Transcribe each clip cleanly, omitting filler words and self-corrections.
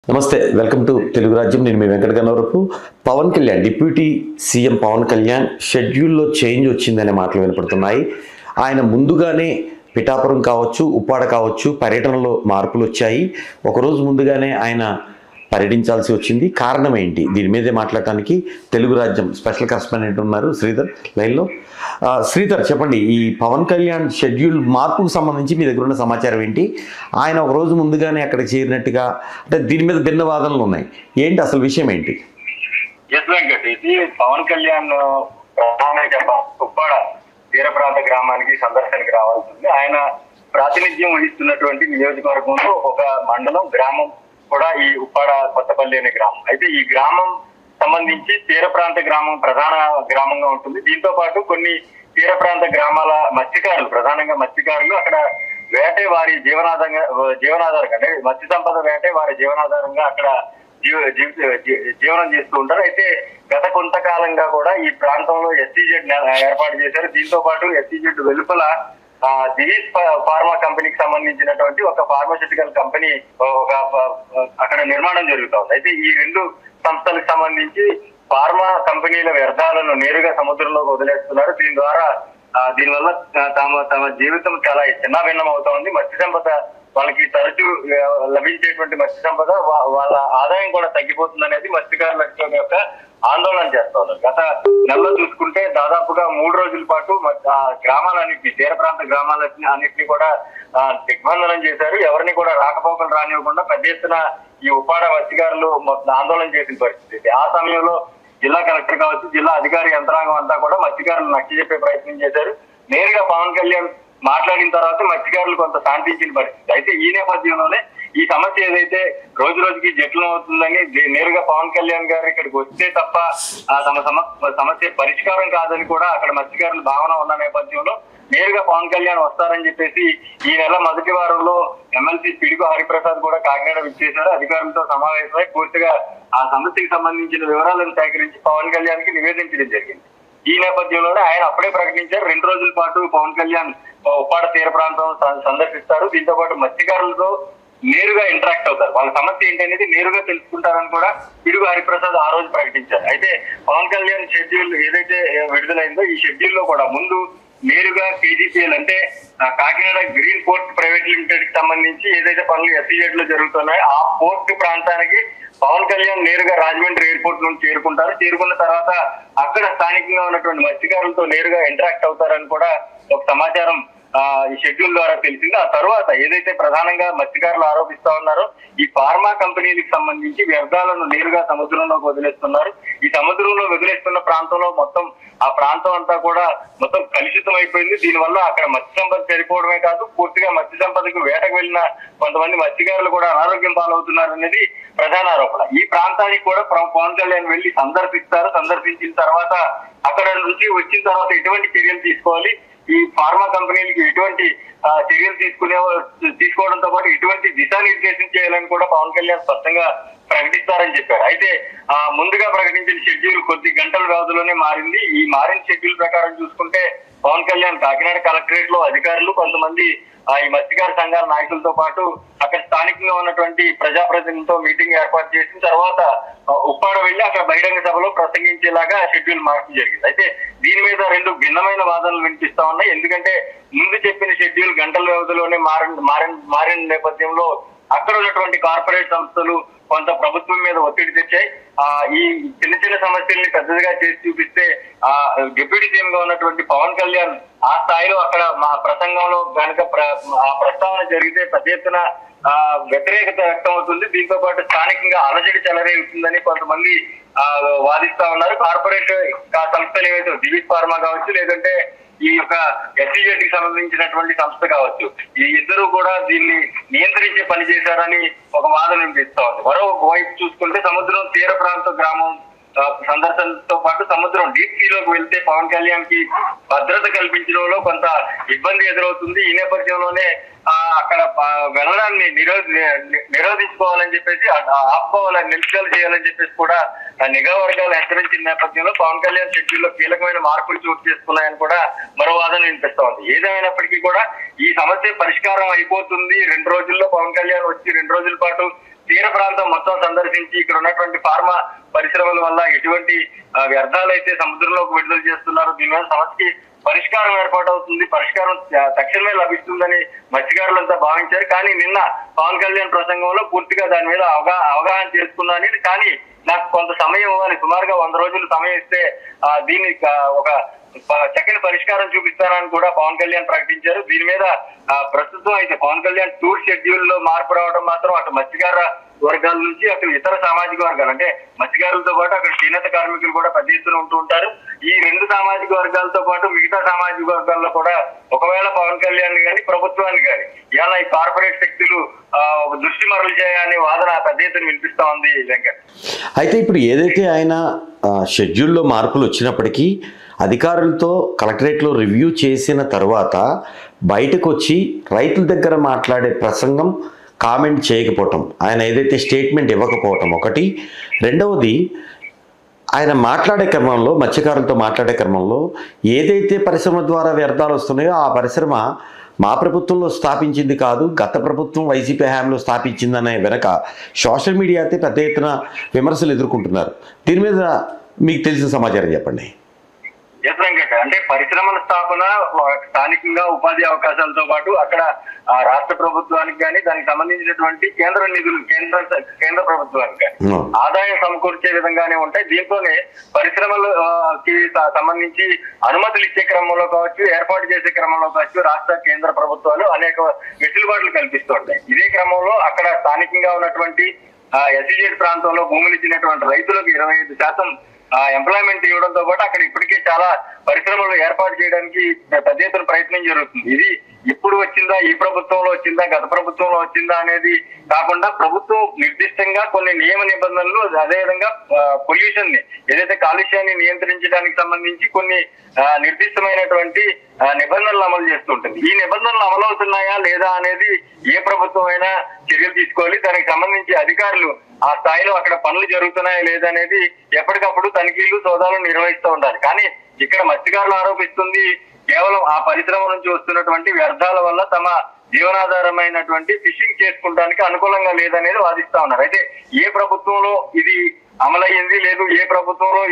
నమస్తే, welcome to Telugu రాజ్యం. నేను మీ వెంకట గన్నవరపు. పవన్ కళ్యాణ్, డిప్యూటీ సీఎం పవన్ కళ్యాణ్ షెడ్యూల్లో చేంజ్ వచ్చిందనే మాటలు వినపడుతున్నాయి. ఆయన ముందుగానే పిఠాపురం కావచ్చు, ఉప్పాడ కావచ్చు పర్యటనలో మార్పులు వచ్చాయి. ఒకరోజు ముందుగానే ఆయన పర్యటించాల్సి వచ్చింది. కారణం ఏంటి? దీని మీదే మాట్లాడటానికి తెలుగు రాజ్యం స్పెషల్ కరెస్పాండెంట్ ఉన్నారు శ్రీధర్ లైన్లో. శ్రీధర్, చెప్పండి, ఈ పవన్ కళ్యాణ్ షెడ్యూల్ మార్పుకు సంబంధించి మీ దగ్గర ఉన్న సమాచారం ఏంటి? ఆయన ఒక రోజు ముందుగానే అక్కడికి చేరినట్టుగా, అంటే దీని మీద భిన్న వాదనలు ఉన్నాయి. ఏంటి అసలు విషయం ఏంటి? వెంకట్, ఇది పవన్ కళ్యాణ్ ఉప్పాడ తీర ప్రాంత గ్రామానికి సందర్శనకి రావాల్సింది. ఆయన ప్రాతినిధ్యం వహిస్తున్నటువంటి నియోజకవర్గంలో ఒక మండలం, గ్రామం కూడా ఈ ఉప్పాడ కొత్తపల్లి అనే గ్రామం. అయితే ఈ గ్రామం సంబంధించి తీర ప్రాంత గ్రామం ప్రధాన గ్రామంగా ఉంటుంది. దీంతో పాటు కొన్ని తీర ప్రాంత గ్రామాల మత్స్యకారులు, ప్రధానంగా మత్స్యకారులు అక్కడ వేటే వారి జీవనాధారంగా, అంటే మత్స్య సంపద వేటే వారి జీవనాధారంగా అక్కడ జీవనం చేస్తూ ఉంటారు. అయితే గత కొంతకాలంగా కూడా ఈ ప్రాంతంలో ఎస్సీజెడ్ ఏర్పాటు చేశారు. దీంతో పాటు ఎస్సీజెడ్ వెలుపల దివీస్ ఫార్మా కంపెనీకి సంబంధించినటువంటి ఒక ఫార్మాస్యూటికల్ కంపెనీ అక్కడ నిర్మాణం జరుగుతుంది. అయితే ఈ రెండు సంస్థలకు సంబంధించి ఫార్మా కంపెనీల వ్యర్థాలను నేరుగా సముద్రంలోకి వదిలేస్తున్నారు. దీనివల్ల తమ జీవితం చాలా చిన్నాభిన్నం అవుతా ఉంది. మత్స్య సంపద, వాళ్ళకి తరచూ లభించేటువంటి మత్స్య సంపద, వాళ్ళ ఆదాయం కూడా తగ్గిపోతుంది అనేది మత్స్యకారుల యొక్క ఆందోళన చేస్తా ఉన్నారు. గత నెలలో చూసుకుంటే దాదాపుగా 3 రోజుల పాటు గ్రామాలన్నింటినీ, తీర ప్రాంత గ్రామాలన్నింటినీ కూడా దిగ్బంధనం చేశారు. ఎవరిని కూడా రాకపోకలు రానివ్వకుండా పెద్ద ఎత్తున ఈ ఉప్పాడ మత్స్యకారులు ఆందోళన చేసిన పరిస్థితి. ఆ సమయంలో జిల్లా కలెక్టర్ కావచ్చు, జిల్లా అధికారి యంత్రాంగం అంతా కూడా మత్స్యకారులు నచ్చజెప్పే ప్రయత్నం చేశారు. నేరుగా పవన్ కళ్యాణ్ మాట్లాడిన తర్వాత మత్స్యకారులు కొంత శాంతించిన పరిస్థితి. అయితే ఈ నేపథ్యంలోనే ఈ సమస్య ఏదైతే రోజు రోజుకి జటిలం అవుతుందని నేరుగా పవన్ కళ్యాణ్ గారు ఇక్కడికి వస్తే తప్ప తమ సమస్య పరిష్కారం కాదని కూడా అక్కడ మత్స్యకారుల భావన ఉన్న నేపథ్యంలో నేరుగా పవన్ కళ్యాణ్ వస్తారని చెప్పేసి ఈ నెల మొదటి వారంలో ఎమ్మెల్సీ పిడుగు హరిప్రసాద్ కూడా కాకినాడ విచ్చేశారు. అధికారులతో సమావేశమై పూర్తిగా ఆ సమస్యకు సంబంధించిన వివరాలను సేకరించి పవన్ కళ్యాణ్ కి నివేదించడం జరిగింది. ఈ నేపథ్యంలోనే ఆయన అప్పుడే ప్రకటించారు 2 రోజుల పాటు పవన్ కళ్యాణ్ ఉప్పాడ తీర ప్రాంతం సందర్శిస్తారు. దీంతో పాటు మత్స్యకారులతో నేరుగా ఇంటరాక్ట్ అవుతారు. వాళ్ళ సమస్య ఏంటనేది నేరుగా తెలుసుకుంటారని కూడా పిడుగు హరిప్రసాద్ ఆ రోజు ప్రకటించారు. అయితే పవన్ కళ్యాణ్ షెడ్యూల్ ఏదైతే విడుదలైందో ఈ షెడ్యూల్ లో కూడా ముందు నేరుగా కేజీపీఎల్, అంటే Kakinada green port private limited కి సంబంధించి ఏదైతే పనులు ఎస్సీజెడ్ లో జరుగుతున్నాయో ఆ పోర్ట్ ప్రాంతానికి పవన్ కళ్యాణ్ నేరుగా రాజమండ్రి ఎయిర్పోర్ట్ నుంచి చేరుకుంటారు. చేరుకున్న తర్వాత అక్కడ స్థానికంగా ఉన్నటువంటి మత్స్యకారులతో నేరుగా ఇంటరాక్ట్ అవుతారని కూడా ఒక సమాచారం ఈ షెడ్యూల్ ద్వారా తెలిసింది. ఆ తర్వాత ఏదైతే ప్రధానంగా మత్స్యకారులు ఆరోపిస్తా ఉన్నారో ఈ ఫార్మా కంపెనీలకు సంబంధించి వ్యర్థాలను నేరుగా సముద్రంలోకి వదిలేస్తున్నారు. ఈ సముద్రంలో వదిలేస్తున్న ప్రాంతంలో మొత్తం ఆ ప్రాంతం అంతా కూడా మొత్తం కలుషితం అయిపోయింది. దీనివల్ల అక్కడ మత్స్య సంపద సరిపోవడమే కాదు, పూర్తిగా మత్స్య సంపదకు వేటకు వెళ్ళిన కొంతమంది మత్స్యకారులు కూడా అనారోగ్యం పాలవుతున్నారు అనేది ప్రధాన ఆరోపణ. ఈ ప్రాంతానికి కూడా పవన్ కళ్యాణ్ వెళ్లి సందర్శిస్తారు. సందర్శించిన తర్వాత అక్కడ నుంచి వచ్చిన తర్వాత ఎటువంటి చర్యలు తీసుకోవాలి, ఈ ఫార్మా కంపెనీలకి ఎటువంటి చర్యలు తీసుకోవడంతో పాటు ఎటువంటి దిశానిర్దేశం చేయాలని కూడా పవన్ కళ్యాణ్ స్పష్టంగా ప్రకటిస్తారని చెప్పారు. అయితే ముందుగా ప్రకటించిన షెడ్యూల్ కొద్ది గంటల వ్యవధిలోనే మారింది. ఈ మారిన షెడ్యూల్ ప్రకారం చూసుకుంటే పవన్ కళ్యాణ్ కాకినాడ కలెక్టరేట్ లో అధికారులు, కొంతమంది ఈ మత్స్యకార సంఘాల నాయకులతో పాటు అక్కడ స్థానికంగా ఉన్నటువంటి ప్రజాప్రతినిధులతో మీటింగ్ ఏర్పాటు చేసిన తర్వాత ఉప్పాడ వెళ్లి అక్కడ బహిరంగ సభలో ప్రసంగించేలాగా షెడ్యూల్ మార్పు జరిగింది. అయితే దీని మీద 2 భిన్నమైన వాదనలు వినిపిస్తా ఉన్నాయి. ఎందుకంటే ముందు చెప్పిన షెడ్యూల్ గంటల వ్యవధిలోనే మారిన నేపథ్యంలో అక్కడ ఉన్నటువంటి కార్పొరేట్ సంస్థలు కొంత ప్రభుత్వం మీద ఒత్తిడి తెచ్చాయి. ఈ చిన్న చిన్న సమస్యల్ని పెద్దదిగా చేసి చూపిస్తే డిప్యూటీ సీఎం గా ఉన్నటువంటి పవన్ కళ్యాణ్ ఆ స్థాయిలో అక్కడ మా ప్రసంగంలో కనుక ఆ ప్రస్తావన జరిగితే పెద్ద ఎత్తున వ్యతిరేకత వ్యక్తం అవుతుంది. దీంతో పాటు స్థానికంగా అలజడి చెలరేగుతుందని కొంతమంది వాదిస్తా ఉన్నారు. కార్పొరేట్ సంస్థలు ఏవైతే దివీస్ ఫార్మా కావచ్చు, లేదంటే ఈ యొక్క ఎస్సీజెడ్ కి సంబంధించినటువంటి సంస్థ కావచ్చు, ఈ ఇద్దరు కూడా దీన్ని నియంత్రించే పని చేశారని ఒక వాదన వినిపిస్తా ఉంది. మరొక వైపు చూసుకుంటే సముద్రం తీర ప్రాంత గ్రామం సందర్శనతో పాటు సముద్రం డీప్ సీలోకి వెళ్తే పవన్ కళ్యాణ్ కి భద్రత కల్పించడంలో కొంత ఇబ్బంది ఎదురవుతుంది. ఈ నేపథ్యంలోనే అక్కడ వెళ్ళడాన్ని నిరోధించుకోవాలని చెప్పేసి, ఆపుకోవాలని, నిలుపుదల చేయాలని చెప్పేసి కూడా నిఘా వర్గాలు హెచ్చరించిన నేపథ్యంలో పవన్ కళ్యాణ్ షెడ్యూల్లో కీలకమైన మార్పులు చోటు చేసుకున్నాయని కూడా మరో వాదన వినిపిస్తా ఉంది. ఏదైనప్పటికీ కూడా ఈ సమస్య పరిష్కారం అయిపోతుంది, 2 రోజుల్లో పవన్ కళ్యాణ్ వచ్చి 2 రోజుల పాటు తీర ప్రాంతం మొత్తం సందర్శించి ఇక్కడ ఉన్నటువంటి ఫార్మా పరిశ్రమల వల్ల ఎటువంటి వ్యర్థాలు అయితే సముద్రంలోకి విడుదల చేస్తున్నారు, దీని మీద సమస్యకి పరిష్కారం ఏర్పాటవుతుంది, పరిష్కారం తక్షణమే లభిస్తుందని మత్స్యకారులంతా భావించారు. కానీ నిన్న పవన్ కళ్యాణ్ ప్రసంగంలో పూర్తిగా దాని మీద అవగాహన చేసుకున్నాను. కానీ నాకు కొంత సమయం ఇవ్వాలి, సుమారుగా 100 రోజులు సమయం ఇస్తే దీన్ని ఒక చక్కని పరిష్కారం చూపిస్తానని కూడా పవన్ కళ్యాణ్ ప్రకటించారు. దీని మీద ప్రస్తుతం అయితే పవన్ కళ్యాణ్ టూర్ షెడ్యూల్ లో మార్పు రావడం మాత్రం అటు మత్స్యకార వర్గాల నుంచి అటు ఇతర సామాజిక వర్గాలు అంటే మత్స్యకారులతో పాటు అక్కడ చేనేత కార్మికులు కూడా పెద్ద ఎత్తున ఉంటూ ఉంటారు. ఈ 2 సామాజిక వర్గాలతో పాటు మిగతా సామాజిక వర్గాల్లో కూడా ఒకవేళ పవన్ కళ్యాణ్ కానీ ప్రభుత్వాన్ని కానీ ఇలా ఈ కార్పొరేట్ శక్తులు దృష్టి మరలు చేయాలనే వాదన పెద్ద ఎత్తున వినిపిస్తా ఉంది వెంకట్. అయితే ఇప్పుడు ఏదైతే ఆయన షెడ్యూల్లో మార్పులు వచ్చినప్పటికీ అధికారులతో కలెక్టరేట్లో రివ్యూ చేసిన తర్వాత బయటకు వచ్చి రైతుల దగ్గర మాట్లాడే ప్రసంగం కామెంట్ చేయకపోవటం, ఆయన ఏదైతే స్టేట్మెంట్ ఇవ్వకపోవటం ఒకటి. రెండవది ఆయన మాట్లాడే క్రమంలో మత్స్యకారులతో మాట్లాడే క్రమంలో ఏదైతే పరిశ్రమ ద్వారా వ్యర్థాలు వస్తున్నాయో ఆ పరిశ్రమ మా ప్రభుత్వంలో స్థాపించింది కాదు, గత ప్రభుత్వం వైసీపీ హయాంలో స్థాపించిందనే వెనక సోషల్ మీడియా అయితే పెద్ద ఎత్తున విమర్శలు ఎదుర్కొంటున్నారు. దీని మీద మీకు తెలిసిన సమాచారం చెప్పండి. అంటే పరిశ్రమల స్థాపన స్థానికంగా ఉపాధి అవకాశాలతో పాటు అక్కడ రాష్ట్ర ప్రభుత్వానికి కానీ దానికి సంబంధించినటువంటి కేంద్ర నిధులు కేంద్ర ప్రభుత్వానికి కానీ ఆదాయం సమకూర్చే విధంగానే ఉంటాయి. దీంతోనే పరిశ్రమలకి సంబంధించి అనుమతులు ఇచ్చే క్రమంలో కావచ్చు, ఏర్పాటు చేసే క్రమంలో కావచ్చు రాష్ట్ర కేంద్ర ప్రభుత్వాలు అనేక వెసులుబాట్లు కల్పిస్తూ ఉంటాయి. ఇదే క్రమంలో అక్కడ స్థానికంగా ఉన్నటువంటి ఎస్ఈజెడ్ ప్రాంతంలో భూములు ఇచ్చినటువంటి రైతులకు 25% ఎంప్లాయ్మెంట్ ఇవ్వడంతో పాటు అక్కడ ఇప్పటికే చాలా పరిశ్రమలు ఏర్పాటు చేయడానికి పెద్ద ఎత్తున ప్రయత్నం జరుగుతుంది. ఇది ఇప్పుడు వచ్చిందా, ఈ ప్రభుత్వంలో వచ్చిందా, గత ప్రభుత్వంలో వచ్చిందా అనేది కాకుండా ప్రభుత్వం నిర్దిష్టంగా కొన్ని నియమ నిబంధనలు, అదేవిధంగా పొల్యూషన్ ని ఏదైతే కాలుష్యాన్ని నియంత్రించడానికి సంబంధించి కొన్ని నిర్దిష్టమైనటువంటి నిబంధనలు అమలు చేస్తుంటుంది. ఈ నిబంధనలు అమలు అవుతున్నాయా లేదా అనేది ఏ ప్రభుత్వం అయినా చర్యలు తీసుకోవాలి. దానికి సంబంధించి అధికారులు ఆ స్థాయిలో అక్కడ పనులు జరుగుతున్నాయా లేదా అనేది ఎప్పటికప్పుడు తనిఖీలు సోదాలు నిర్వహిస్తూ ఉండాలి. కానీ ఇక్కడ మత్స్యకారులు ఆరోపిస్తుంది కేవలం ఆ పరిశ్రమ నుంచి వస్తున్నటువంటి వ్యర్థాల వల్ల తమ జీవనాధారమైనటువంటి ఫిషింగ్ చేసుకోవడానికి అనుకూలంగా లేదనేది వాదిస్తా ఉన్నారు. అయితే ఏ ప్రభుత్వంలో ఇది అమలయ్యింది లేదు, ఏ ప్రభుత్వంలో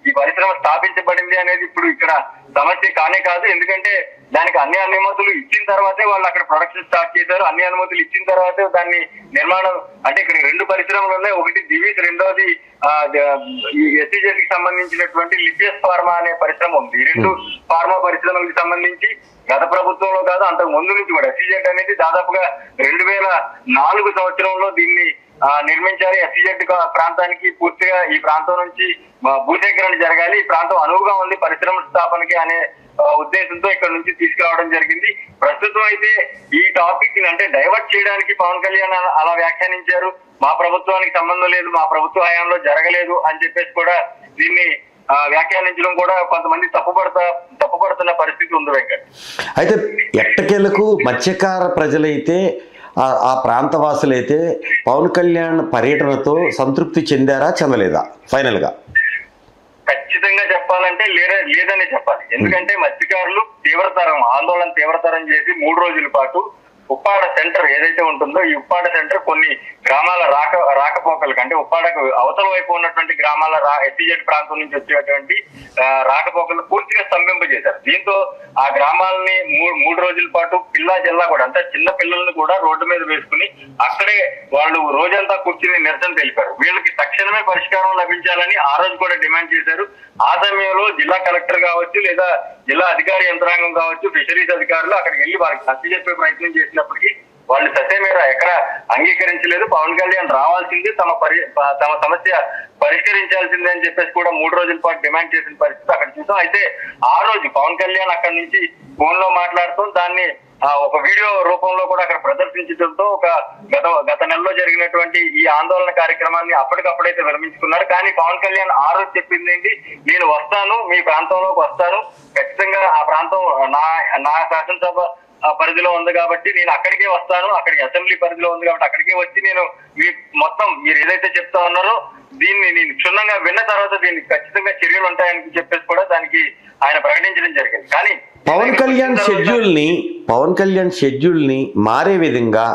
ఈ పరిశ్రమ స్థాపించబడింది అనేది ఇప్పుడు ఇక్కడ సమస్య కానే కాదు. ఎందుకంటే దానికి అన్ని అనుమతులు ఇచ్చిన తర్వాతే వాళ్ళు అక్కడ ప్రొడక్షన్ స్టార్ట్ చేశారు. అన్ని అనుమతులు ఇచ్చిన తర్వాతే దాన్ని నిర్మాణం అంటే ఇక్కడ 2 పరిశ్రమలు ఉన్నాయి. ఒకటి దివీస్, రెండోది ఎస్ఈజెడ్ కి సంబంధించినటువంటి లిపియస్ ఫార్మా అనే పరిశ్రమ ఉంది. ఈ 2 ఫార్మా పరిశ్రమలకు సంబంధించి గత ప్రభుత్వంలో కాదు అంతకు ముందు నుంచి కూడా ఎస్ఈజెడ్ అనేది దాదాపుగా 2004 సంవత్సరంలో దీన్ని నిర్మించారు. ఎస్ఈజెడ్ ప్రాంతానికి పూర్తిగా ఈ ప్రాంతం నుంచి భూసేకరణ జరగాలి, ఈ ప్రాంతం అనువుగా ఉంది పరిశ్రమ స్థాపనకి అనే ఉద్దేశంతో ఇక్కడ నుంచి తీసుకురావడం జరిగింది. ప్రస్తుతం అయితే ఈ టాపిక్ ని అంటే డైవర్ట్ చేయడానికి పవన్ కళ్యాణ్ అలా వ్యాఖ్యానించారు. మా ప్రభుత్వానికి సంబంధం లేదు, మా ప్రభుత్వ హయాంలో జరగలేదు అని చెప్పేసి కూడా దీన్ని వ్యాఖ్యానించడం కూడా కొంతమంది తప్పుపడుతున్న పరిస్థితి ఉంది వెంకట్. అయితే ఎట్టకేలకు మత్స్యకార ప్రజలైతే ఆ ప్రాంతవాసులైతే పవన్ కళ్యాణ్ పర్యటనతో సంతృప్తి చెందారా చెందలేదా ఫైనల్ గా? ఖచ్చితంగా చెప్పాలంటే లేదని చెప్పాలి. ఎందుకంటే మత్స్యకారులు ఆందోళన తీవ్రతరం చేసి 3 రోజుల పాటు ఉప్పాడ సెంటర్ ఏదైతే ఉంటుందో ఈ ఉప్పాడ సెంటర్ కొన్ని గ్రామాల రాకపోకలకు అంటే ఉప్పాడకు అవతల వైపు ఉన్నటువంటి గ్రామాల ఎస్ఈజెడ్ ప్రాంతం నుంచి వచ్చేటువంటి రాకపోకలు పూర్తిగా స్తంభింపజేశారు. దీంతో ఆ గ్రామాలని 3 రోజుల పాటు పిల్లా జిల్లా కూడా అంటే చిన్న పిల్లల్ని కూడా రోడ్డు మీద వేసుకుని అక్కడే వాళ్ళు రోజంతా కూర్చుని నిరసన తెలిపారు. వీళ్ళకి తక్షణమే పరిష్కారం లభించాలని ఆ రోజు కూడా డిమాండ్ చేశారు. ఆ సమయంలో జిల్లా కలెక్టర్ కావచ్చు లేదా జిల్లా అధికారి యంత్రాంగం కావచ్చు, ఫిషరీస్ అధికారులు అక్కడికి వెళ్లి వారికి నచ్చ చెప్పే ప్రయత్నం చేసినప్పటికీ వాళ్ళు సత్యమేర ఎక్కడ అంగీకరించలేదు. పవన్ కళ్యాణ్ రావాల్సింది, తమ సమస్య పరిష్కరించాల్సిందే అని చెప్పేసి కూడా 3 రోజుల పాటు డిమాండ్ చేసిన పరిస్థితి అక్కడ చూసాం. అయితే ఆ రోజు పవన్ కళ్యాణ్ అక్కడి నుంచి ఫోన్ లో మాట్లాడుతూ దాన్ని ఒక వీడియో రూపంలో కూడా అక్కడ ప్రదర్శించడంతో గత నెలలో జరిగినటువంటి ఈ ఆందోళన కార్యక్రమాన్ని అప్పటికప్పుడైతే విరమించుకున్నారు. కానీ పవన్ కళ్యాణ్ ఆ రోజు చెప్పింది ఏంటి, నేను వస్తాను, మీ ప్రాంతంలోకి వస్తాను, ఖచ్చితంగా ఆ ప్రాంతం నా శాసనసభ పరిధిలో ఉంది కాబట్టి నేను అక్కడికే వస్తాను, అక్కడికి అసెంబ్లీ పరిధిలో ఉంది కాబట్టి అక్కడికే వచ్చి నేను మొత్తం మీరు ఏదైతే చెప్తా ఉన్నారో దీన్ని నేను క్షుణ్ణంగా విన్న తర్వాత దీనికి ఖచ్చితంగా చర్యలు ఉంటాయని చెప్పేసి కూడా దానికి ఆయన ప్రకటించడం జరిగింది. కానీ పవన్ కళ్యాణ్ షెడ్యూల్ని మారే విధంగా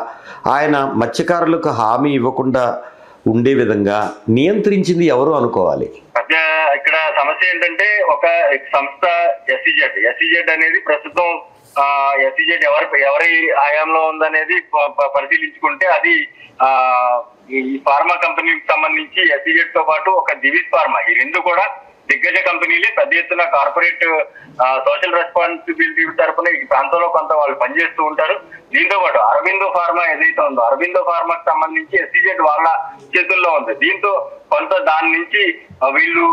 ఆయన మత్స్యకారులకు హామీ ఇవ్వకుండా ఉండే విధంగా నియంత్రించింది ఎవరు అనుకోవాలి? ఇక్కడ సమస్య ఏంటంటే ఒక సంస్థ ఎస్సీజెడ్ అనేది ప్రస్తుతం ఎస్సీజెడ్ ఎవరి హయాంలో ఉందనేది పరిశీలించుకుంటే అది ఈ ఫార్మా కంపెనీకి సంబంధించి ఎస్సీజెడ్ తో పాటు ఒక దివిస్ ఫార్మా, ఈ రెండు కూడా దిగ్గజ కంపెనీలే. పెద్ద ఎత్తున కార్పొరేట్ సోషల్ రెస్పాన్సిబిలిటీ తరఫున ఈ ప్రాంతంలో కొంత వాళ్ళు పనిచేస్తూ ఉంటారు. దీంతో పాటు అరబిందో ఫార్మా ఏదైతే ఉందో, అరబిందో ఫార్మాకి సంబంధించి ఎస్సీజెడ్ వాళ్ళ చేతుల్లో ఉంది. దీంతో కొంత దాని నుంచి వీళ్ళు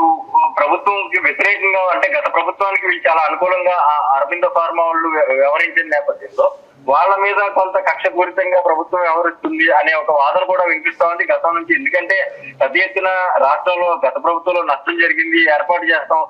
ప్రభుత్వంకి వ్యతిరేకంగా, అంటే గత ప్రభుత్వానికి వీళ్ళు చాలా అనుకూలంగా అరబిందో ఫార్మా వాళ్ళు వ్యవహరించిన నేపథ్యంలో వాళ్ళ మీద కొంత కక్షపూరితంగా ప్రభుత్వం వ్యవహరిస్తుంది అనే ఒక వాదన కూడా వినిపిస్తా ఉంది గతం నుంచి. ఎందుకంటే పెద్ద ఎత్తున రాష్ట్రంలో గత ప్రభుత్వంలో నష్టం జరిగింది, ఏర్పాటు చేస్తాం,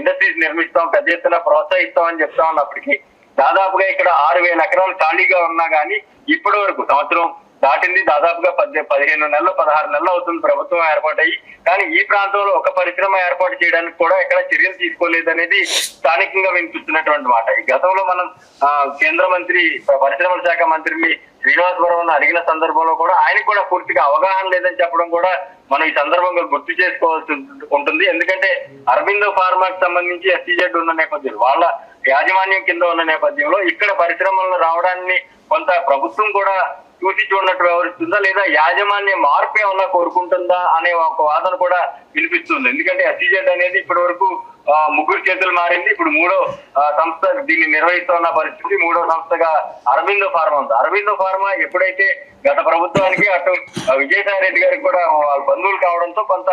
ఇండస్ట్రీస్ నిర్మిస్తాం, పెద్ద ఎత్తున ప్రోత్సహిస్తాం అని చెప్తా ఉన్నప్పటికీ దాదాపుగా ఇక్కడ 6,000 ఎకరాలు ఖాళీగా ఉన్నా కానీ ఇప్పటి వరకు సంవత్సరం దాటింది, దాదాపుగా 15 నెలలు 16 నెలలు అవుతుంది ప్రభుత్వం ఏర్పాటయ్యి. కానీ ఈ ప్రాంతంలో ఒక పరిశ్రమ ఏర్పాటు చేయడానికి కూడా ఎక్కడ చర్యలు తీసుకోలేదనేది స్థానికంగా వినిపిస్తున్నటువంటి మాట. ఈ గతంలో మనం కేంద్ర మంత్రి పరిశ్రమల శాఖ మంత్రిని శ్రీనివాసవరం అడిగిన సందర్భంలో కూడా ఆయనకు కూడా పూర్తిగా అవగాహన లేదని చెప్పడం కూడా మనం ఈ సందర్భంగా గుర్తు చేసుకోవాల్సి ఉంటుంది. ఎందుకంటే అరబిందో ఫార్మాకి సంబంధించి ఎస్సీజెడ్ ఉన్న నేపథ్యంలో, వాళ్ళ యాజమాన్యం కింద ఉన్న నేపథ్యంలో ఇక్కడ పరిశ్రమలు రావడాన్ని కొంత ప్రభుత్వం కూడా చూసి చూడనట్టు వ్యవహరిస్తుందా, లేదా యాజమాన్య మార్పు ఏమన్నా కోరుకుంటుందా అనే ఒక వాదన కూడా వినిపిస్తుంది. ఎందుకంటే ఎస్సీజెడ్ అనేది ఇప్పటి వరకు 3 చేతులు మారింది. ఇప్పుడు 3వ సంస్థ దీన్ని నిర్వహిస్తున్న పరిస్థితి. 3వ సంస్థగా అరబిందో ఫార్మా ఉంది. అరబిందో ఫార్మా ఎప్పుడైతే గత ప్రభుత్వానికి అటు విజయసాయి రెడ్డి గారికి కూడా బంధువులు కావడంతో కొంత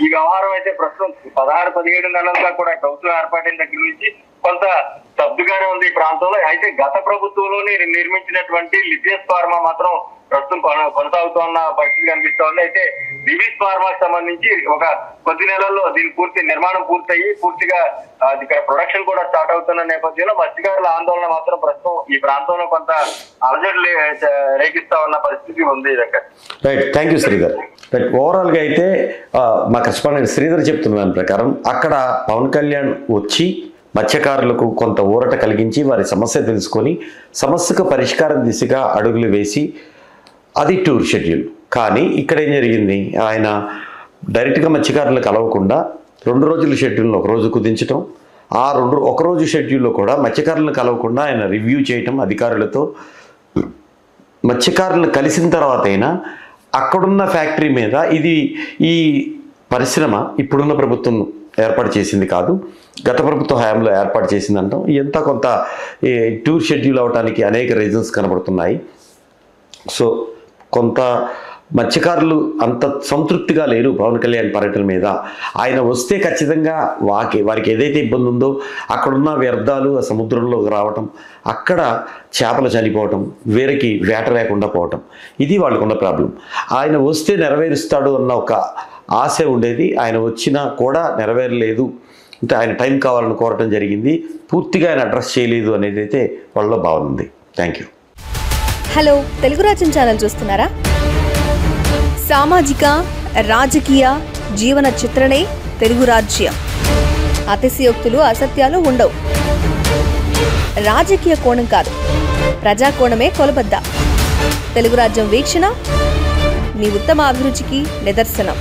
ఈ వ్యవహారం అయితే ప్రస్తుతం 16-17 నెలలుగా కూడా ప్రభుత్వం ఏర్పాటైన దగ్గర నుంచి కొంత స్తబ్దుగానే ఉంది ఈ ప్రాంతంలో. అయితే గత ప్రభుత్వంలోనే నిర్మించినటువంటి లిపియస్ ఫార్మా మాత్రం ప్రస్తుతం కొనసాగుతున్న పరిస్థితి కనిపిస్తోంది. అయితే దివిస్ ఫార్మాకి సంబంధించి ఒక కొద్ది నెలల్లో దీని పూర్తి నిర్మాణం పూర్తయి పూర్తిగా ఇక్కడ ప్రొడక్షన్ కూడా స్టార్ట్ అవుతున్న నేపథ్యంలో మత్స్యకారుల ఆందోళన మాత్రం ప్రస్తుతం ఈ ప్రాంతంలో కొంత అలజడులు రేకిస్తా ఉన్న పరిస్థితి ఉంది. దగ్గర right, thank you Sridhar. Right, ఓవరాల్గా అయితే మా కరెస్పాండెంట్ శ్రీధర్ చెప్తున్న దాని ప్రకారం అక్కడ పవన్ కళ్యాణ్ వచ్చి మత్స్యకారులకు కొంత ఊరట కలిగించి వారి సమస్య తెలుసుకొని సమస్యకు పరిష్కారం దిశగా అడుగులు వేసి అది టూర్ షెడ్యూల్. కానీ ఇక్కడ ఏం జరిగింది, ఆయన డైరెక్ట్గా మత్స్యకారులు కలవకుండా 2 రోజుల షెడ్యూల్ను ఒక రోజు కుదించడం, ఆ ఒక రోజు షెడ్యూల్లో కూడా మత్స్యకారులను కలవకుండా ఆయన రివ్యూ చేయటం అధికారులతో. మత్స్యకారులను కలిసిన తర్వాత అయినా అక్కడున్న ఫ్యాక్టరీ మీద ఈ పరిశ్రమ ఇప్పుడున్న ప్రభుత్వం ఏర్పాటు చేసింది కాదు, గత ప్రభుత్వ హయాంలో ఏర్పాటు చేసిందంటాం. ఎంత కొంత టూర్ షెడ్యూల్ అవడానికి అనేక రీజన్స్ కనబడుతున్నాయి. సో కొంత మత్స్యకారులు అంత సంతృప్తిగా లేరు పవన్ కళ్యాణ్ పర్యటన మీద. ఆయన వస్తే ఖచ్చితంగా వారికి ఏదైతే ఇబ్బంది ఉందో అక్కడున్న వ్యర్థాలు ఆ సముద్రంలోకి రావటం, అక్కడ చేపలు చనిపోవటం, వేరేకి వేట లేకుండా పోవటం, ఇది వాళ్ళకున్న ప్రాబ్లం. ఆయన వస్తే నెరవేరుస్తాడు అన్న ఒక ఆశ ఉండేది. ఆయన వచ్చినా కూడా నెరవేరలేదు, అంటే ఆయన టైం కావాలని కోరటం జరిగింది. పూర్తిగా ఆయన అడ్రస్ చేయలేదు అనేది అయితే వాళ్ళలో భావన ఉంది. Thank you. హలో, తెలుగు రాజ్యం ఛానల్ చూస్తున్నారా? సామాజిక రాజకీయ జీవన చిత్రణే తెలుగు రాజ్యం. అతిశయోక్తులు అసత్యాలు ఉండవు. రాజకీయ కోణం కాదు, ప్రజా కోణమే కొలబద్ద. తెలుగు రాజ్యం వీక్షణ మీ ఉత్తమ అభిరుచికి నిదర్శనం.